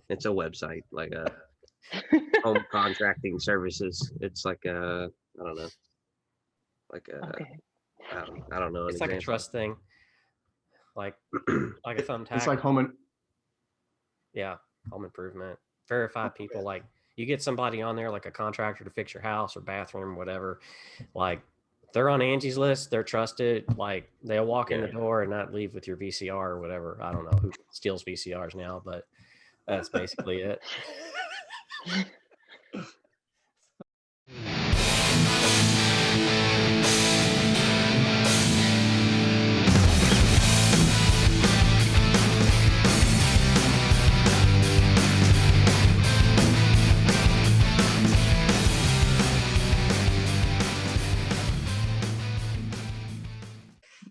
It's a website, like a home contracting services. It's like I don't know, like Okay. I don't know an It's like a example. trust thing, like like a It's thumbtack. like Yeah, home improvement. Verify people. Like you get somebody on there, like a contractor to fix your house or bathroom, whatever. Like they're on Angie's list. They're trusted. Like they'll walk in the Yeah. door and not leave with your VCR or whatever. I don't know who steals VCRs now, but that's basically it.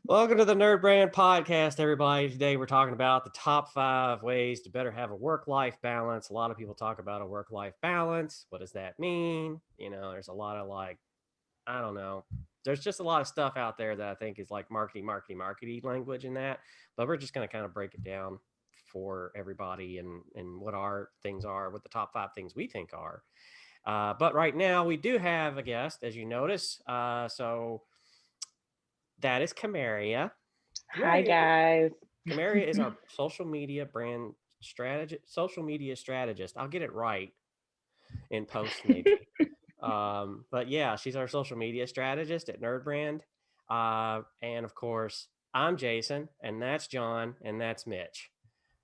Welcome to the NerdBrand Podcast, everybody. Today we're talking about the top 5 ways to better have a work-life balance. A lot of people talk about a work-life balance. What does that mean? You know, there's a lot of I don't know. There's just a lot of stuff out there that I think is like marketing language in that. But we're just going to kind of break it down for everybody and what our things are, what the top 5 things we think are. But right now we do have a guest, as you notice. So that is Camaria. Hi, guys. Camaria is our social media strategist. I'll get it right in post maybe. But yeah, she's our social media strategist at NerdBrand. And of course, I'm Jason, and that's John, and that's Mitch.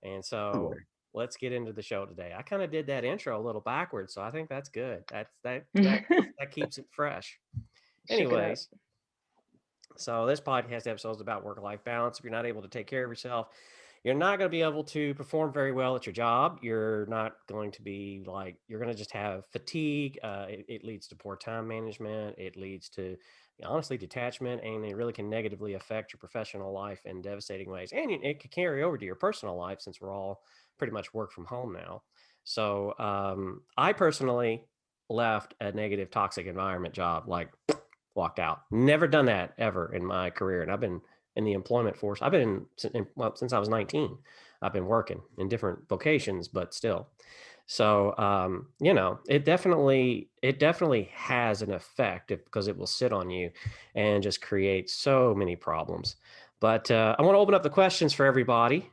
And so let's get into the show today. I kind of did that intro a little backwards, so I think that's good. That keeps it fresh. Anyways. So this podcast episode is about work-life balance. If you're not able to take care of yourself, you're not going to be able to perform very well at your job. You're not going to be you're going to just have fatigue. It leads to poor time management. It leads to, honestly, detachment, and it really can negatively affect your professional life in devastating ways. And it could carry over to your personal life since we're all pretty much work from home now. So I personally left a negative, toxic environment job, walked out. Never done that ever in my career. And I've been in the employment force. I've been since I was 19. I've been working in different vocations, but still. So, it definitely has an effect because it will sit on you and just create so many problems. But I want to open up the questions for everybody.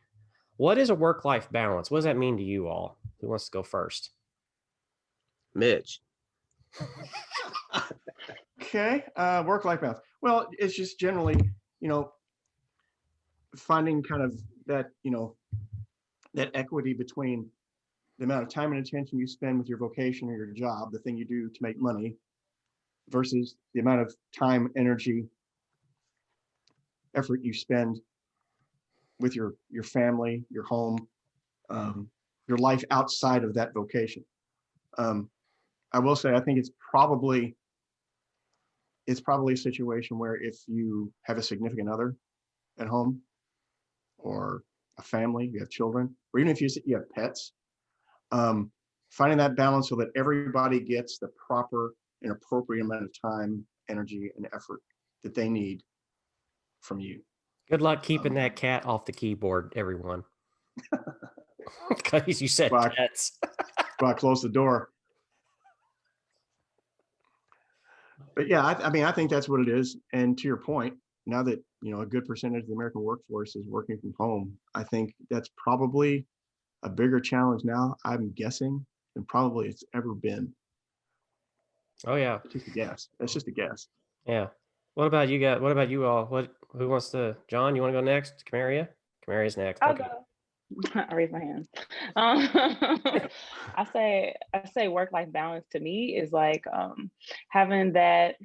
What is a work-life balance? What does that mean to you all? Who wants to go first? Mitch. Okay. Work-life balance. Well, it's just generally, finding kind of that, that equity between the amount of time and attention you spend with your vocation or your job, the thing you do to make money, versus the amount of time, energy, effort you spend with your family, your home, your life outside of that vocation. I will say, I think it's probably a situation where if you have a significant other at home, or a family, you have children, or even if you have pets, finding that balance so that everybody gets the proper and appropriate amount of time, energy, and effort that they need from you. Good luck keeping that cat off the keyboard, everyone. Because you said pets. Well, I close the door. But yeah, I think that's what it is. And to your point, now that a good percentage of the American workforce is working from home, I think that's probably a bigger challenge now, I'm guessing, than probably it's ever been. Oh yeah, it's just a guess. That's just a guess. Yeah. What about you guys? What about you all? Who wants to? John, you want to go next? Camaria? Camaria's next. I'll go. I raise my hand. I say work-life balance to me is having that,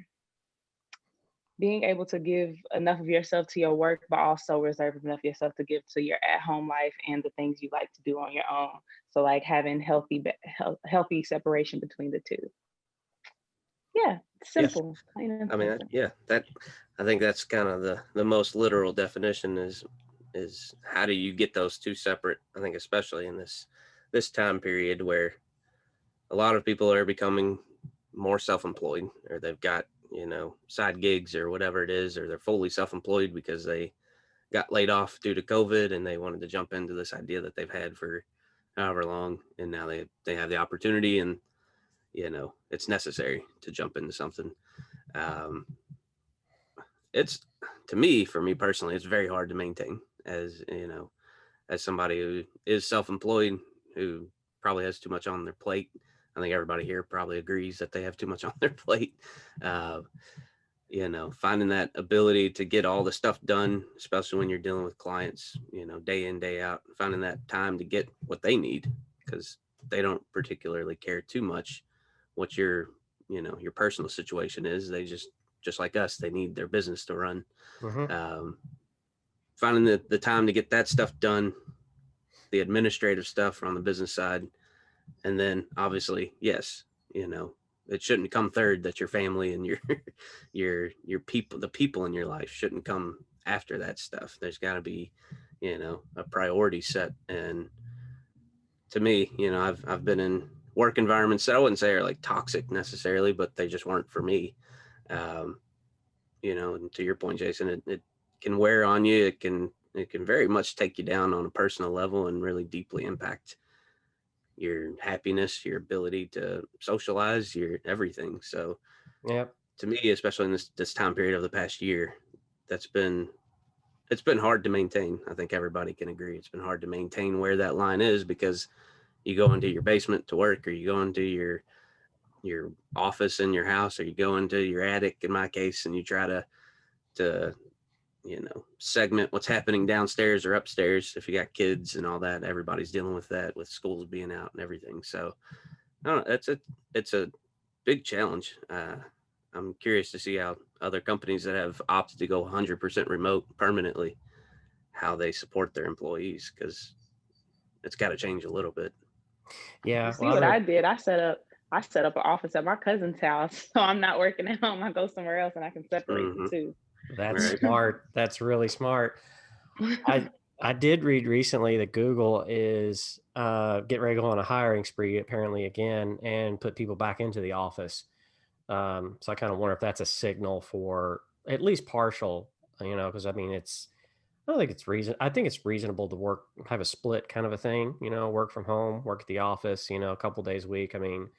being able to give enough of yourself to your work, but also reserve enough of yourself to give to your at-home life and the things you like to do on your own. So having healthy separation between the two. Yeah, simple. Yes. I mean, I think that's kind of the most literal definition is how do you get those two separate? I think especially in this time period where a lot of people are becoming more self-employed, or they've got side gigs or whatever it is, or they're fully self-employed because they got laid off due to COVID and they wanted to jump into this idea that they've had for however long, and now they have the opportunity, and it's necessary to jump into something. It's, to me, for me personally, it's very hard to maintain, as as somebody who is self-employed, who probably has too much on their plate. I think everybody here probably agrees that they have too much on their plate. Finding that ability to get all the stuff done, especially when you're dealing with clients, day in, day out, finding that time to get what they need, because they don't particularly care too much what your personal situation is. They just like us, they need their business to run. Finding the time to get that stuff done, the administrative stuff on the business side. And then obviously, yes, it shouldn't come third, that your family and your people, the people in your life, shouldn't come after that stuff. There's got to be, a priority set. And to me, I've been in work environments that I wouldn't say are like toxic necessarily, but they just weren't for me. And to your point, Jason, it can wear on you. It can very much take you down on a personal level and really deeply impact your happiness, your ability to socialize, your everything. So to me, especially in this time period of the past year, it's been hard to maintain. I think everybody can agree. It's been hard to maintain where that line is, because you go into your basement to work, or you go into your office in your house, or you go into your attic in my case, and you try to segment what's happening downstairs or upstairs. If you got kids and all that, everybody's dealing with that, with schools being out and everything. So I don't know, it's a big challenge. I'm curious to see how other companies that have opted to go 100% remote permanently, how they support their employees, because it's got to change a little bit. Yeah. See what I did? I set up an office at my cousin's house, so I'm not working at home. I go somewhere else, and I can separate the two. That's smart. That's really smart. I did read recently that Google is getting ready to go on a hiring spree, apparently, again, and put people back into the office. So I kind of wonder if that's a signal for at least partial, because I mean, I think it's reasonable to have a split kind of a thing, work from home, work at the office, a couple days a week. I mean,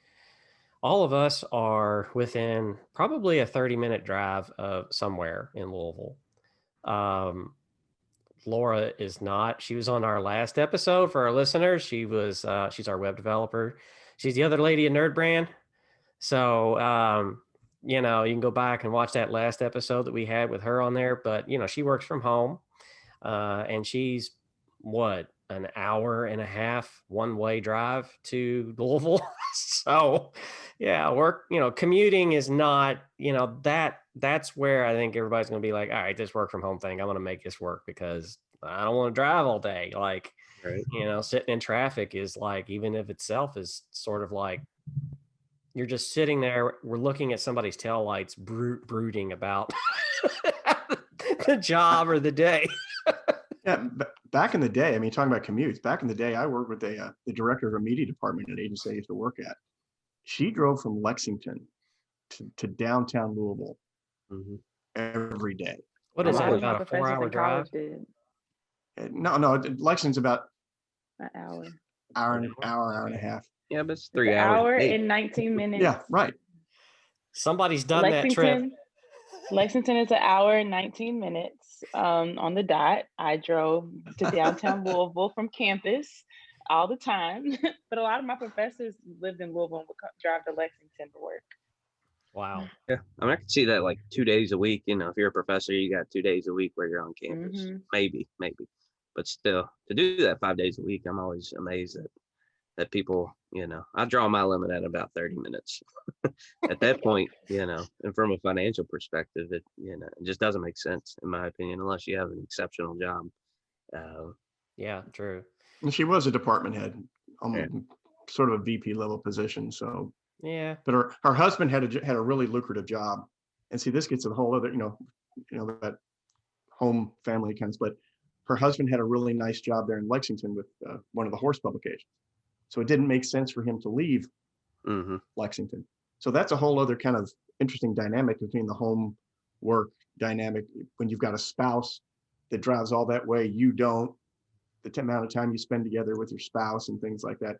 all of us are within probably a 30-minute drive of somewhere in Louisville. Laura is not. She was on our last episode for our listeners. She's our web developer. She's the other lady at NerdBrand. So, you can go back and watch that last episode that we had with her on there. But, she works from home, and she's an hour and a half one-way drive to Louisville. So yeah, commuting is not, that's where I think everybody's going to be like, all right, this work from home thing, I'm going to make this work, because I don't want to drive all day. Like, right. Sitting in traffic is like, even if itself is sort of like, you're just sitting there, we're looking at somebody's taillights, brooding about the job or the day. Yeah, back in the day, I mean, talking about commutes, back in the day, I worked with the director of a media department at an agency I used to work at. She drove from Lexington to downtown Louisville every day. What is that, about a 4-hour drive? No, Lexington's about an hour. Hour and a half. Yeah, but it's 3 hours. An hour and 19 minutes. Yeah, right. Somebody's done that trip. Lexington is an hour and 19 minutes on the dot. I drove to downtown Louisville from campus all the time, but a lot of my professors lived in Louisville and would drive to Lexington to work. Wow. Yeah, I mean, I can see that like 2 days a week. If you're a professor, you got 2 days a week where you're on campus. Maybe, but still, to do that 5 days a week, I'm always amazed that people, I draw my limit at about 30 minutes. At that point, and from a financial perspective, it just doesn't make sense, in my opinion, unless you have an exceptional job. Yeah, true. And she was a department head, sort of a VP level position. So yeah, but her husband had a really lucrative job, and see, this gets a whole other, that home family kind of split. Her husband had a really nice job there in Lexington with one of the horse publications. So it didn't make sense for him to leave Lexington. So that's a whole other kind of interesting dynamic between the home work dynamic when you've got a spouse that drives all that way, you don't. amount of time you spend together with your spouse and things like that.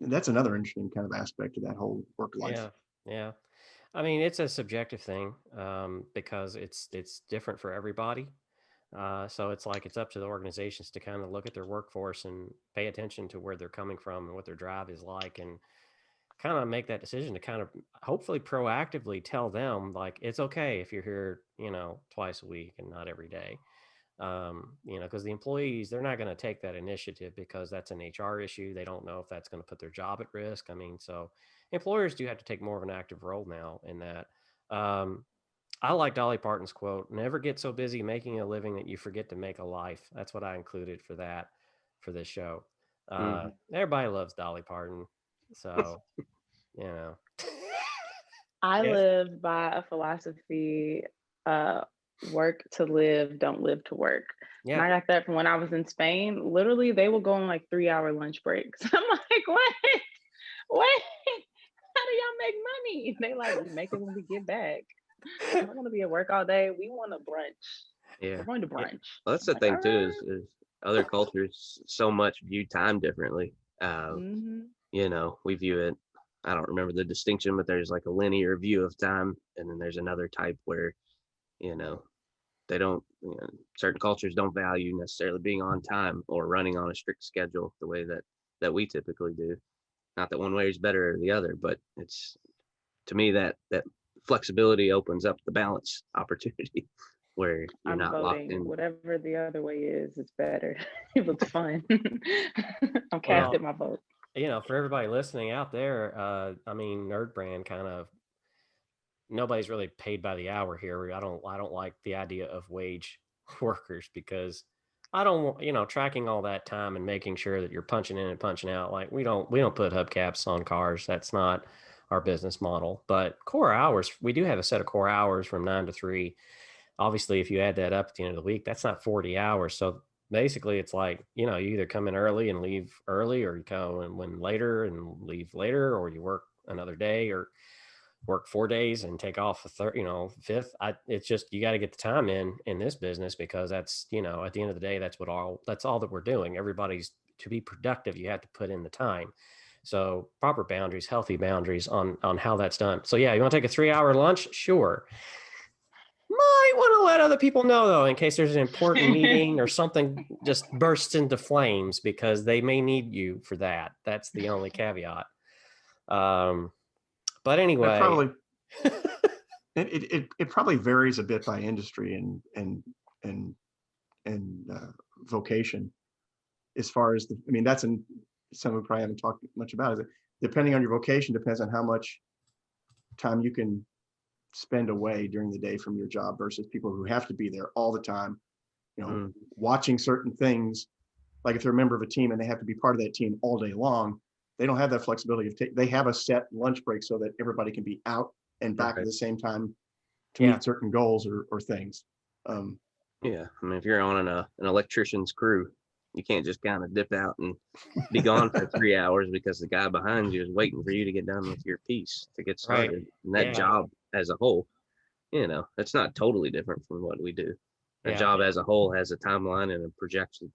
And that's another interesting kind of aspect of that whole work life. Yeah. Yeah. I mean, it's a subjective thing because it's different for everybody. So it's like it's up to the organizations to kind of look at their workforce and pay attention to where they're coming from and what their drive is like, and kind of make that decision to kind of hopefully proactively tell them like it's okay if you're here, twice a week and not every day. Because the employees, they're not going to take that initiative because that's an HR issue. They don't know if that's going to put their job at risk. I mean, so employers do have to take more of an active role now in that. I like Dolly Parton's quote, never get so busy making a living that you forget to make a life. That's what I included for this show. Everybody loves Dolly Parton. So, I Yes. live by a philosophy, work to live, don't live to work. And I Yeah. got that from when I was in Spain. Literally, they will go on like 3-hour lunch breaks. I'm like, what? What? How do y'all make money? They like, we make it when we get back. I don't want to be at work all day. We want a brunch. Yeah. We're going to brunch. Well, that's I'm the like, thing too, "All is other cultures so much view time differently. right." Mhm. We view it, I don't remember the distinction, but there's like a linear view of time, and then there's another type where, they don't, certain cultures don't value necessarily being on time or running on a strict schedule the way that we typically do. Not that one way is better or the other, but it's, to me, that flexibility opens up the balance opportunity where you're I'm not locked voting. in. Whatever the other way is, it's better. It looks fun. I'm Well, casting my vote. for everybody listening out there, I mean, NerdBrand kind of, nobody's really paid by the hour here. I don't like the idea of wage workers because I don't want, tracking all that time and making sure that you're punching in and punching out. Like we don't put hubcaps on cars. That's not our business model. But core hours, we do have a set of core hours from 9 to 3. Obviously, if you add that up at the end of the week, that's not 40 hours. So basically it's like, you either come in early and leave early, or you come in later and leave later, or you work another day, or work 4 days and take off a third, fifth. It's just, you got to get the time in this business because that's, at the end of the day, that's all that we're doing. Everybody's, to be productive, you have to put in the time. So proper boundaries, healthy boundaries on how that's done. So yeah, you want to take a 3-hour lunch? Sure. Might want to let other people know though, in case there's an important meeting or something just bursts into flames, because they may need you for that. That's the only caveat. But That anyway, probably it probably varies a bit by industry and vocation. As far as that's something we probably haven't talked much about. Is it depending on your vocation depends on how much time you can spend away during the day from your job versus people who have to be there all the time, watching certain things. Like if they're a member of a team and they have to be part of that team all day long, they don't have that flexibility. They have a set lunch break so that everybody can be out and back at the same time to meet certain goals or things. Yeah, I mean, if you're on an electrician's crew, you can't just kind of dip out and be gone for 3 hours because the guy behind you is waiting for you to get done with your piece to get started. Right. And that job as a whole, it's not totally different from what we do. The job as a whole has a timeline and a projected.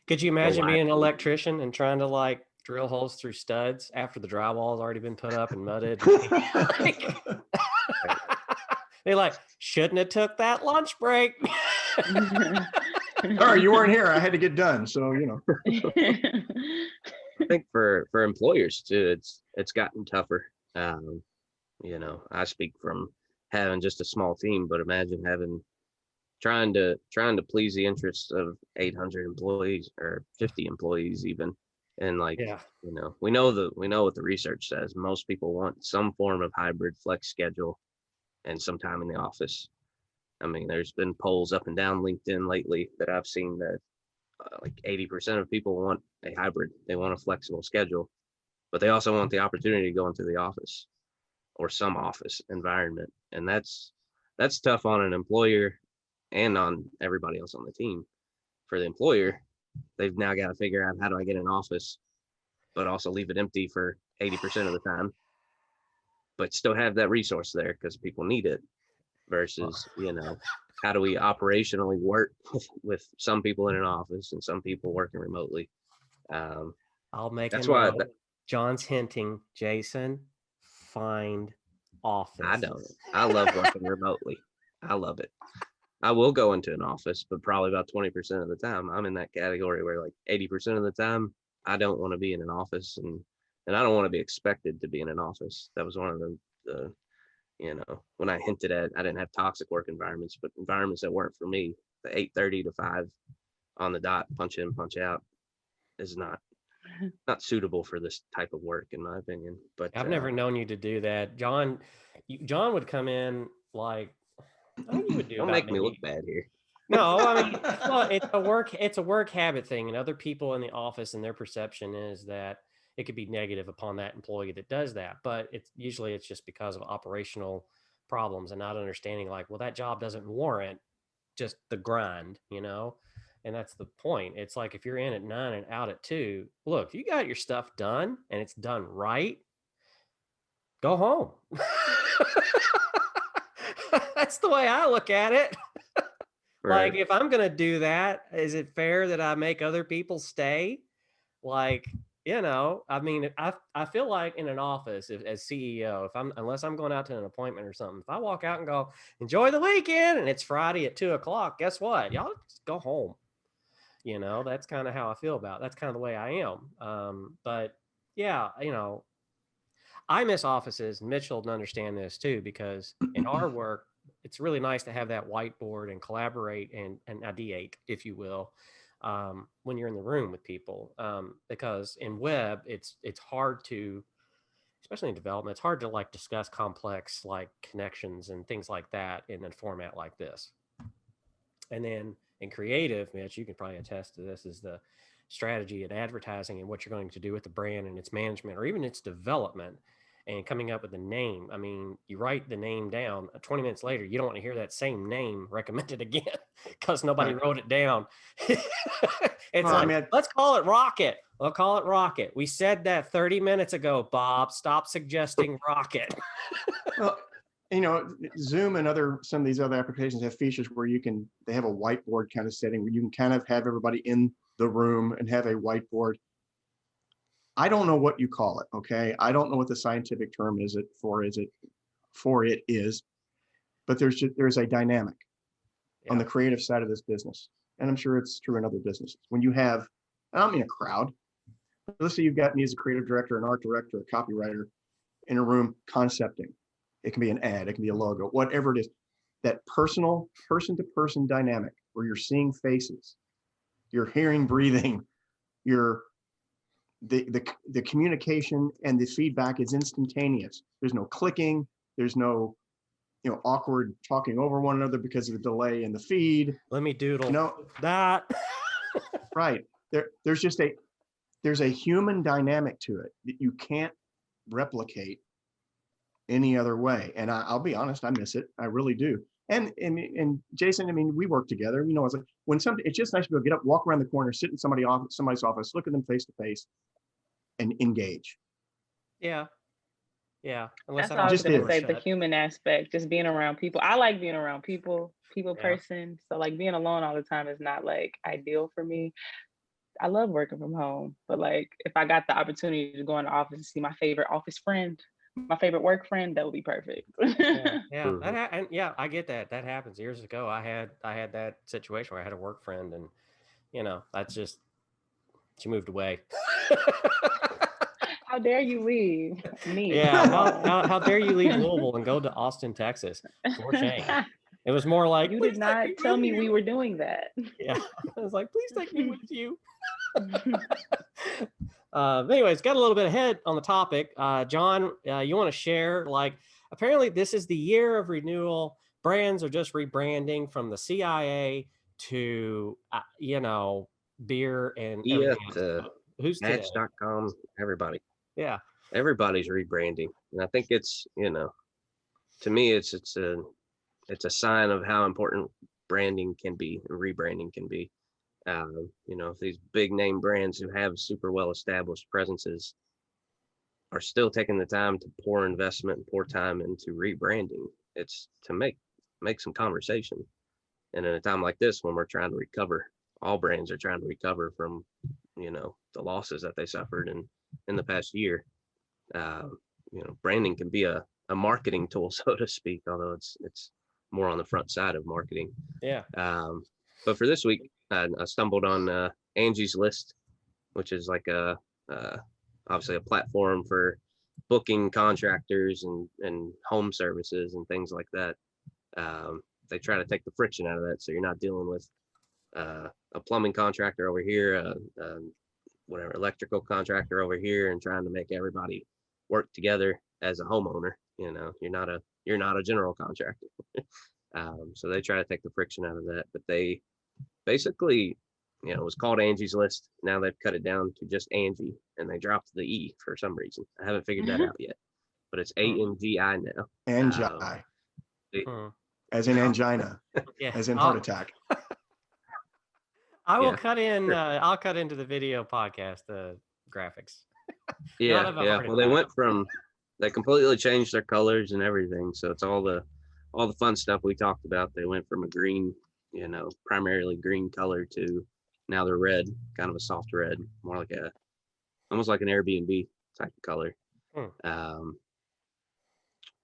Could you imagine being an electrician and trying to like drill holes through studs after the drywall has already been put up and mudded? They like, shouldn't have took that lunch break. Oh, you weren't here. I had to get done. So, I think for employers too, it's gotten tougher. I speak from having just a small team, but imagine trying to please the interests of 800 employees or 50 employees even. And we know what the research says. Most people want some form of hybrid flex schedule and some time in the office. I mean, there's been polls up and down LinkedIn lately that I've seen that like 80% of people want a hybrid. They want a flexible schedule, but they also want the opportunity to go into the office or some office environment. And that's tough on an employer and on everybody else on the team. For the employer, they've now got to figure out, how do I get an office, but also leave it empty for 80% of the time, but still have that resource there because people need it. versus, how do we operationally work with some people in an office and some people working remotely. I'll make That's a why note. John's hinting, Jason, find office. I don't. I love working remotely. I love it. I will go into an office, but probably about 20% of the time I'm in that category where like 80% of the time I don't want to be in an office, and I don't want to be expected to be in an office. That was one of the when I hinted at I didn't have toxic work environments, but environments that weren't for me. The 8:30 to 5 on the dot, punch in, punch out is not suitable for this type of work, in my opinion. But I've never known you to do that. John would come in like, I think you would do don't about make me maybe, look bad here. No, I mean, well, it's a work habit thing, and other people in the office and their perception is that it could be negative upon that employee that does that. But it's just because of operational problems and not understanding like, well, that job doesn't warrant just the grind, And that's the point. It's like if you're in at 9 and out at 2, look, if you got your stuff done and it's done right, go home. That's the way I look at it. Right. Like, if I'm going to do that, is it fair that I make other people stay? Like, I mean, I feel like in an office as CEO, unless I'm going out to an appointment or something, if I walk out and go, enjoy the weekend, and it's Friday at 2:00, guess what? Y'all just go home. That's kind of how I feel about it. That's kind of the way I am. But yeah, I miss offices. Mitchell will understand this too, because in our work, it's really nice to have that whiteboard and collaborate and ideate, if you will, when you're in the room with people. Because in web, it's hard to, especially in development, it's hard to like discuss complex like connections and things like that in a format like this. And then in creative, Mitch, you can probably attest to this, is the strategy and advertising and what you're going to do with the brand and its management or even its development and coming up with a name. I mean, you write the name down, 20 minutes later, you don't want to hear that same name recommended again because nobody wrote it down. Let's call it Rocket. We'll call it Rocket. We said that 30 minutes ago, Bob. Stop suggesting Rocket. Well, Zoom and some of these other applications have features where they have a whiteboard kind of setting where you can kind of have everybody in the room and have a whiteboard. I don't know what you call it. Okay. I don't know what the scientific term is, but there's a dynamic on the creative side of this business. And I'm sure it's true in other businesses. When you have, I don't mean a crowd, but let's say you've got me as a creative director, an art director, a copywriter in a room concepting. It can be an ad, it can be a logo, whatever it is. That personal person-to-person dynamic where you're seeing faces, you're hearing breathing, the communication and the feedback is instantaneous. There's no clicking, there's no awkward talking over one another because of the delay in the feed. Let me doodle that. Right. There's a human dynamic to it that you can't replicate any other way. And I'll be honest, I miss it. I really do. And Jason, I mean, we work together. It's like it's just nice to be able to get up, walk around the corner, sit in somebody's office, look at them face to face, and engage. Yeah. Yeah. That's all I was going to say, the human aspect, just being around people. I like being around people person. So like being alone all the time is not like ideal for me. I love working from home, but like if I got the opportunity to go in the office and see my favorite office friend, my favorite work friend, that would be perfect. Yeah, I get that. That happens. Years ago, I had that situation where I had a work friend, and that's just, she moved away. How dare you leave me? Yeah, how dare you leave Louisville and go to Austin, Texas? For shame. It was more like, you did not tell me we were doing that. Yeah, I was like, please take me with you. Anyways, got a little bit ahead on the topic. John, you want to share, like, apparently this is the year of renewal. Brands are just rebranding from the CIA to, beer and everything. Who's Match.com, everybody. Yeah. Everybody's rebranding. And I think it's, to me, it's a sign of how important branding can be and rebranding can be. These big name brands who have super well established presences are still taking the time to pour investment and pour time into rebranding. It's to make make some conversation. And in a time like this, when we're trying to recover, all brands are trying to recover from, the losses that they suffered in the past year. Branding can be a marketing tool, so to speak, although it's more on the front side of marketing. Yeah. But for this week, I stumbled on Angie's List, which is like obviously a platform for booking contractors and home services and things like that. They try to take the friction out of that, so you're not dealing with a plumbing contractor over here, whatever electrical contractor over here, and trying to make everybody work together as a homeowner. You're not a general contractor. So they try to take the friction out of that, but they basically, it was called Angie's List. Now they've cut it down to just Angie, and they dropped the E for some reason. I haven't figured that out yet, but it's ANGI now. Angi, Hmm. as in angina, Yeah. as in heart attack. I will Yeah, cut in. sure. I'll cut into the video podcast graphics. Yeah, Not of a yeah. heart Well, they attack. they completely changed their colors and everything. So it's all the fun stuff we talked about. They went from a green, primarily green color to now they're red, kind of a soft red, more like almost like an Airbnb type of color.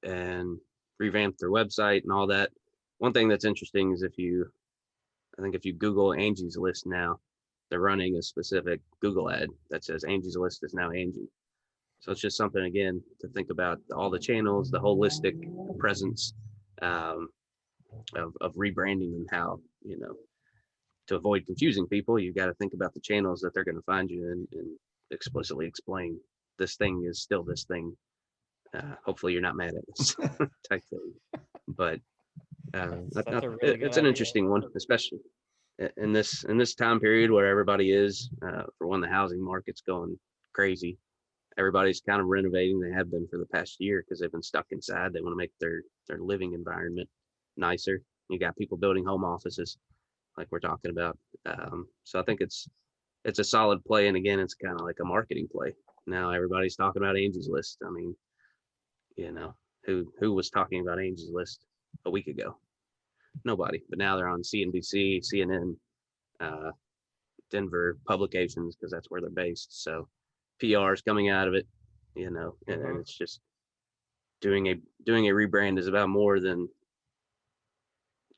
And revamped their website and all that. One thing that's interesting is if you Google Angie's List now, they're running a specific Google ad that says Angie's List is now Angie. So it's just something, again, to think about all the channels, the holistic presence of rebranding, and how, to avoid confusing people, you got to think about the channels that they're going to find you in and explicitly explain this thing is still this thing. Hopefully you're not mad at us type thing. But That's a really good it's an idea. interesting one, especially in this time period where everybody is, for when the housing market's going crazy. Everybody's kind of renovating. They have been for the past year because they've been stuck inside. They want to make their living environment nicer. You got people building home offices like we're talking about. So I think it's a solid play. And again, it's kind of like a marketing play. Now everybody's talking about Angie's List. I mean, who was talking about Angie's List a week ago? Nobody. But now they're on CNBC, CNN, Denver publications, because that's where they're based. So PR is coming out of it, and it's just doing a rebrand is about more than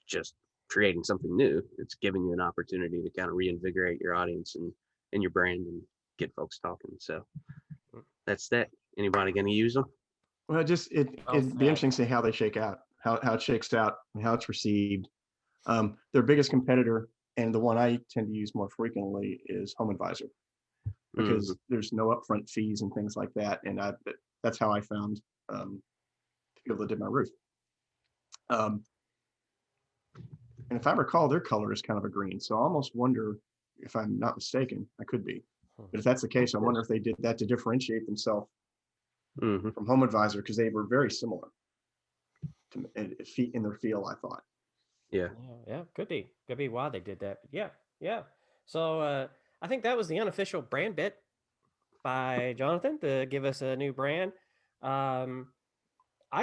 just creating something new. It's giving you an opportunity to kind of reinvigorate your audience and your brand and get folks talking. So that's that. Anybody going to use them? Well, it'd be interesting to see how they shake out, how it shakes out, and how it's received. Their biggest competitor, and the one I tend to use more frequently, is HomeAdvisor, because there's no upfront fees and things like that. And that's how I found people that did my roof. And if I recall, their color is kind of a green. So I almost wonder, if I'm not mistaken, I could be. But if that's the case, I wonder if they did that to differentiate themselves from HomeAdvisor, because they were very similar in their feel, I thought. Yeah. Could be why they did that. But yeah. So I think that was the unofficial BrandBit by Jonathan to give us a new brand. I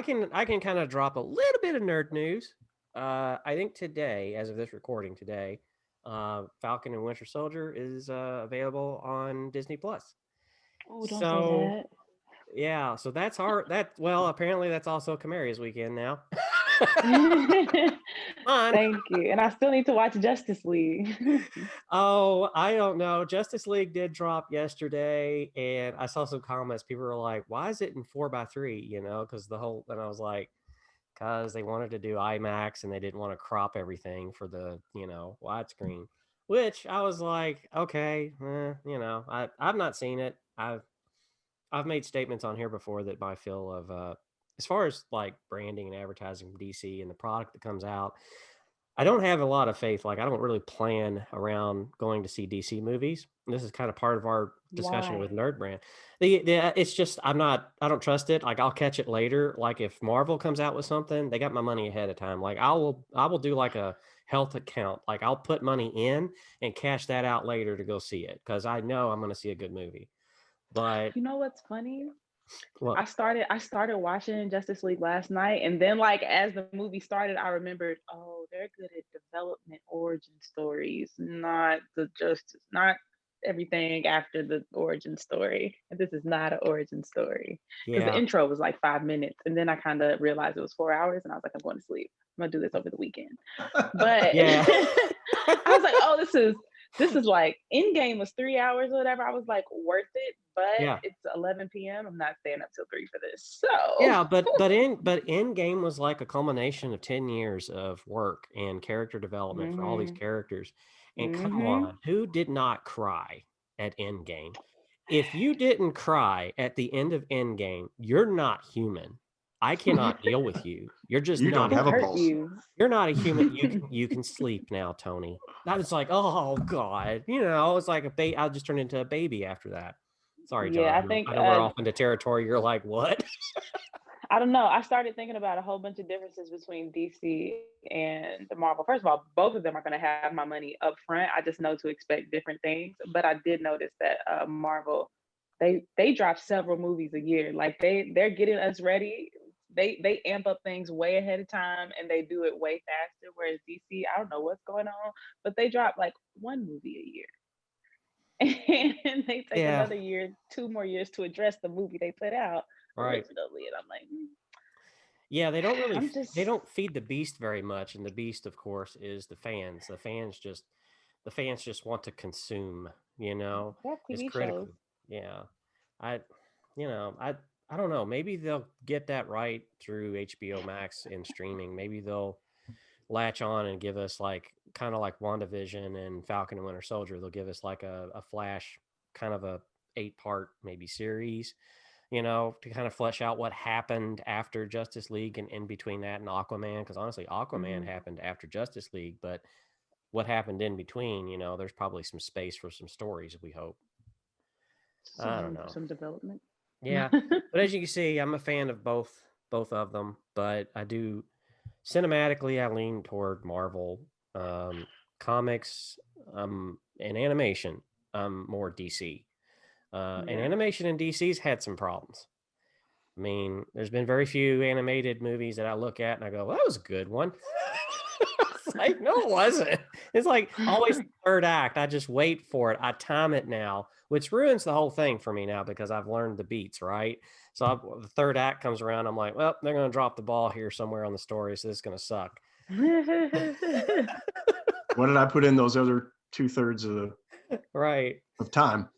can kind of drop a little bit of nerd news. I think today, as of this recording today, Falcon and Winter Soldier is available on Disney Plus. Oh, don't say that. Yeah, so that's apparently that's also Camaria's weekend now. Thank you. And I still need to watch Justice League. Oh, I don't know. Justice League did drop yesterday, and I saw some comments. People were like, why is it in 4:3? Because and I was like, because they wanted to do IMAX and they didn't want to crop everything for the, widescreen, which I was like, okay, I've not seen it. I've made statements on here before that my feel of, as far as like branding and advertising from DC and the product that comes out, I don't have a lot of faith. Like I don't really plan around going to see DC movies. And this is kind of part of our discussion with NerdBrand. It's just, I don't trust it. Like I'll catch it later. Like if Marvel comes out with something, they got my money ahead of time. Like I will do like a health account. Like I'll put money in and cash that out later to go see it, because I know I'm going to see a good movie. But you know what's funny? Well, I started watching Justice League last night, and then like as the movie started, I remembered, oh, they're good at development origin stories, not the justice, not everything after the origin story. This is not an origin story because the yeah, intro was like 5 minutes, and then I kind of realized it was 4 hours, and I was like, I'm going to sleep. I'm gonna do this over the weekend. But yeah. I was like, oh, this is like Endgame was 3 hours or whatever. I was like, worth it, but Yeah. it's 11 p.m. I'm not staying up till 3 for this. So Yeah, but Endgame was like a culmination of 10 years of work and character development for all these hmm characters. And come hmm on, who did not cry at Endgame? If you didn't cry at the end of Endgame, you're not human. I cannot deal with you. You're just You don't not a who have a human. hurt pulse. you? You're not a human. You can sleep now, Tony. I was like, oh God, it's like a baby. I'll just turn into a baby after that. Sorry, John. Yeah, I think I know we're off into territory. You're like, what? I don't know. I started thinking about a whole bunch of differences between DC and Marvel. First of all, both of them are going to have my money up front. I just know to expect different things. But I did notice that Marvel, they drop several movies a year. Like they're getting us ready. They amp up things way ahead of time and they do it way faster. Whereas DC, I don't know what's going on, but they drop like one movie a year. And they take Yeah. another year, 2 more years to address the movie they put out Right. originally. And I'm like, Yeah, they don't really I'm just they don't feed the beast very much, and the beast, of course, is the fans. The fans just want to consume. they have It's TV shows. critical. Yeah, I, I don't know. Maybe they'll get that right through HBO Max and streaming. Maybe they'll latch on and give us like kind of like WandaVision and Falcon and Winter Soldier. They'll give us like a flash kind of a 8-part maybe series, to kind of flesh out what happened after Justice League and in between that and Aquaman. Because honestly, Aquaman Mhm. happened after Justice League, but what happened in between, there's probably some space for some stories, we hope. Some I don't room for know. some development. Yeah. But as you can see, I'm a fan of both of them, but I do cinematically I lean toward Marvel. Comics, and animation, more DC. And Yeah. animation in DC's had some problems. I mean, there's been very few animated movies that I look at and I go, well, that was a good one. It's like, no, it wasn't. It's like always the third act. I just wait for it. I time it now, which ruins the whole thing for me now because I've learned the beats, right? So the third act comes around. I'm like, well, they're going to drop the ball here somewhere on the story. So this is going to suck. What did I put in those other 2/3 Right. of time?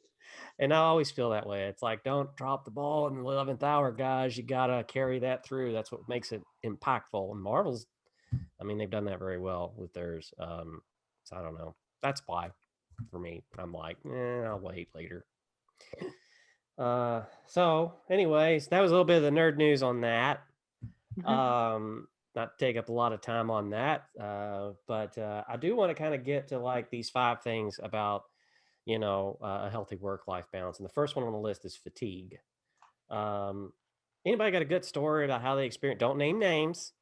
And I always feel that way. It's like, don't drop the ball in the 11th hour, guys. You got to carry that through. That's what makes it impactful. And Marvel's, I mean, they've done that very well with theirs. So I don't know. That's why for me, I'm like, I'll wait later. So anyways, that was a little bit of the nerd news on that. Not to take up a lot of time on that. But I do want to kind of get to like these 5 things about, a healthy work-life balance. And the first one on the list is fatigue. Anybody got a good story about how they experience? Don't name names,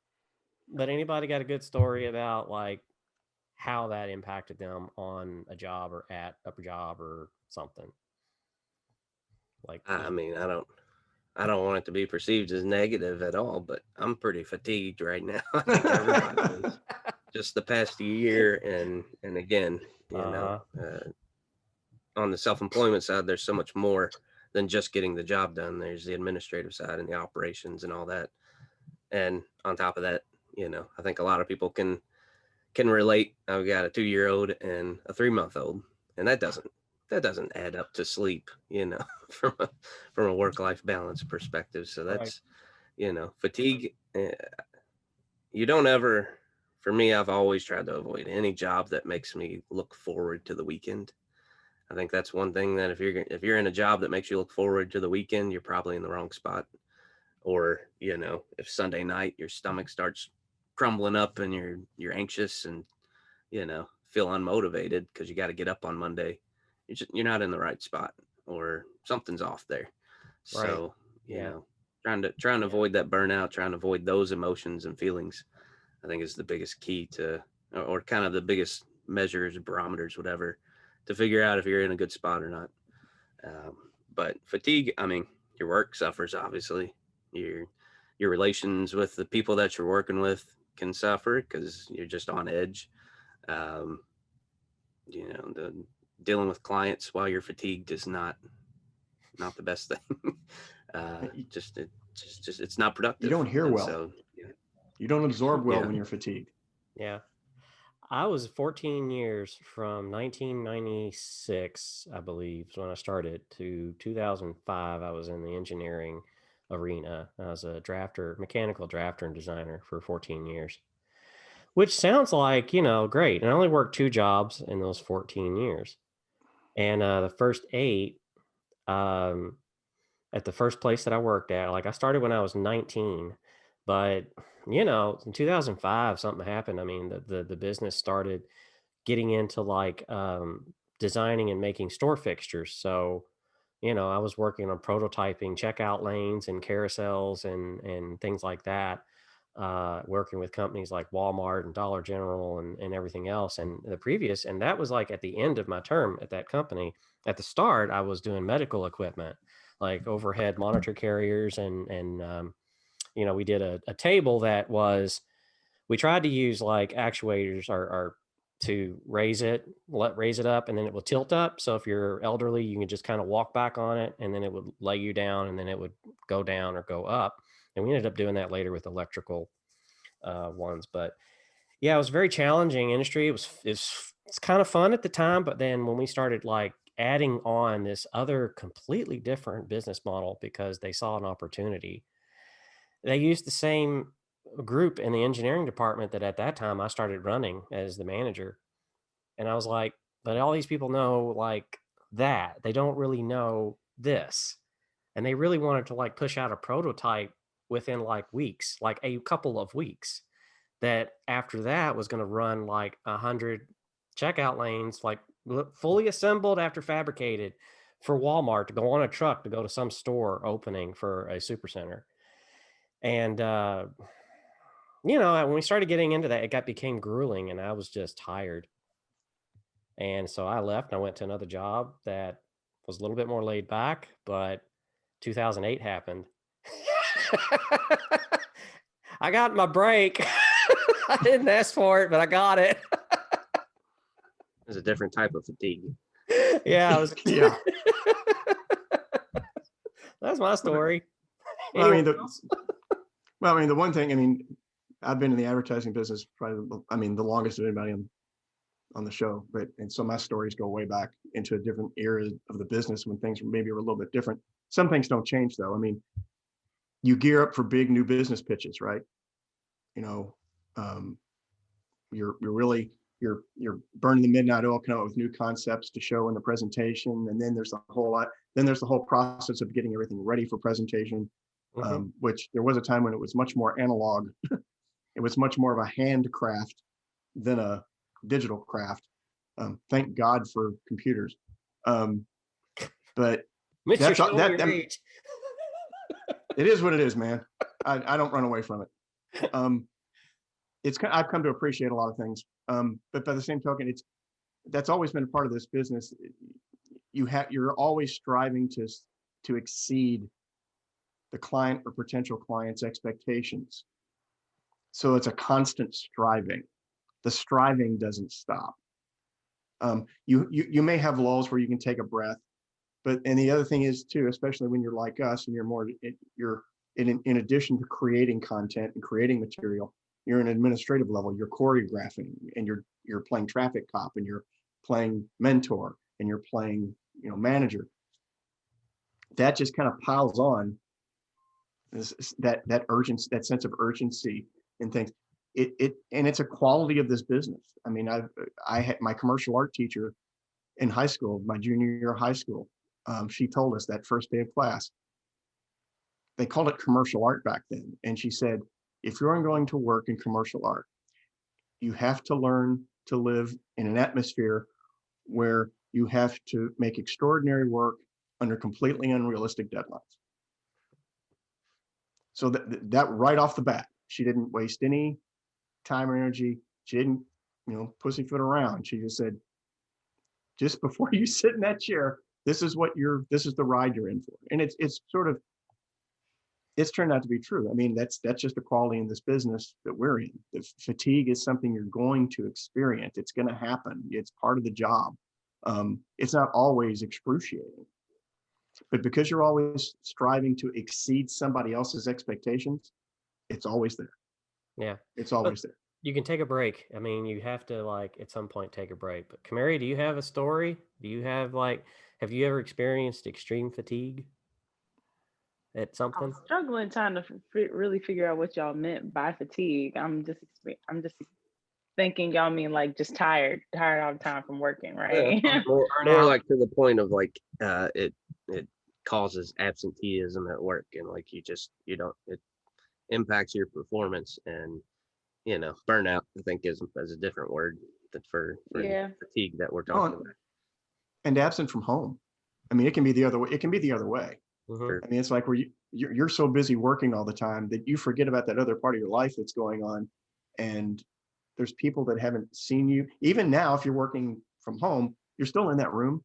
but anybody got a good story about like how that impacted them on a job or at a job or something? Like, I mean, I don't want it to be perceived as negative at all, but I'm pretty fatigued right now. I think everybody is. Just the past year, and again, on the self-employment side, there's so much more than just getting the job done. There's the administrative side and the operations and all that. And on top of that, I think a lot of people can relate. I've got a 2-year-old and a 3-month-old, and that doesn't add up to sleep, from a work-life balance perspective. So that's, fatigue. You don't ever, for me, I've always tried to avoid any job that makes me look forward to the weekend. I think that's one thing that if you're in a job that makes you look forward to the weekend, you're probably in the wrong spot. Or, if Sunday night your stomach starts crumbling up and you're anxious and, feel unmotivated because you got to get up on Monday, you're not in the right spot or something's off there. Right. So, trying to avoid that burnout, trying to avoid those emotions and feelings, I think is the biggest key to, or kind of the biggest measures, barometers, whatever, to figure out if you're in a good spot or not. But fatigue, I mean, your work suffers. Obviously, your relations with the people that you're working with can suffer because you're just on edge. Um, the dealing with clients while you're fatigued is not the best thing. Just it's not productive. You don't hear And well. So, yeah. You don't absorb well Yeah. when you're fatigued. Yeah. I was 14 years from 1996, I believe, is when I started, to 2005. I was in the engineering arena. I was a mechanical drafter and designer for 14 years, which sounds like, great. And I only worked 2 jobs in those 14 years. And the first 8, at the first place that I worked at, like I started when I was 19, but in 2005, something happened. I mean, the business started getting into like designing and making store fixtures. So, I was working on prototyping checkout lanes and carousels and things like that, working with companies like Walmart and Dollar General and everything else. And that was like at the end of my term at that company. At the start, I was doing medical equipment, like overhead monitor carriers. We did a table that we tried to use like actuators or to raise it up, and then it will tilt up. So if you're elderly, you can just kind of walk back on it, and then it would lay you down, and then it would go down or go up. And we ended up doing that later with electrical ones. But yeah, it was a very challenging industry. It's kind of fun at the time, but then when we started like adding on this other completely different business model because they saw an opportunity, they used the same group in the engineering department that at that time I started running as the manager. And I was like, but all these people know like that. They don't really know this. And they really wanted to like push out a prototype within like weeks, like a couple of weeks, that after that was going to run like 100 checkout lanes, like fully assembled after fabricated, for Walmart to go on a truck to go to some store opening for a supercenter. And when we started getting into that, it became grueling, and I was just tired. And so I left and I went to another job that was a little bit more laid back, but 2008 happened. I got my break. I didn't ask for it, but I got it. It's a different type of fatigue. Yeah, Yeah. That's my story. Well, I mean, the one thing, I've been in the advertising business probably, the longest of anybody on the show, and so my stories go way back into a different era of the business when things maybe were a little bit different. Some things don't change though. You gear up for big new business pitches, right? You're burning the midnight oil, coming up with new concepts to show in the presentation, and then there's the whole process of getting everything ready for presentation. Mm-hmm. Which there was a time when it was much more analog. It was much more of a handcraft than a digital craft. Thank God for computers. But that's it is what it is, man. I don't run away from it. I've come to appreciate a lot of things. But by the same token, that's always been a part of this business. You're always striving to exceed the client or potential client's expectations. So it's a constant striving. The striving doesn't stop. You may have lulls where you can take a breath, and the other thing is too, especially when you're like us and you're in addition to creating content and creating material, you're an administrative level. You're choreographing, and you're playing traffic cop, and you're playing mentor, and you're playing manager. That just kind of piles on. That urgency, that sense of urgency in things. And it's a quality of this business. I had my commercial art teacher in high school, my junior year of high school. She told us that first day of class, they called it commercial art back then. And she said, if you're going to work in commercial art, you have to learn to live in an atmosphere where you have to make extraordinary work under completely unrealistic deadlines. So that right off the bat, she didn't waste any time or energy. She didn't, pussyfoot around. She just said, just before you sit in that chair, this is the ride you're in for. And it's turned out to be true. I mean, that's just a quality in this business that we're in. The fatigue is something you're going to experience. It's going to happen. It's part of the job. It's not always excruciating, but because you're always striving to exceed somebody else's expectations, it's always there. Yeah. It's always there. You can take a break. I mean, you have to like at some point take a break. But Kamari, do you have a story? Do you have have you ever experienced extreme fatigue at I something? was struggling trying to really figure out what y'all meant by fatigue. I'm just thinking y'all mean like just tired all the time from working, right? Yeah, more like to the point of like it causes absenteeism at work, and like you don't, it impacts your performance, and burnout I think is a different word for Yeah. fatigue that we're talking about. And absent from home. I mean, it can be the other way. Mm-hmm. I mean, it's like where you're so busy working all the time that you forget about that other part of your life that's going on. And there's people that haven't seen you. Even now, if you're working from home, you're still in that room.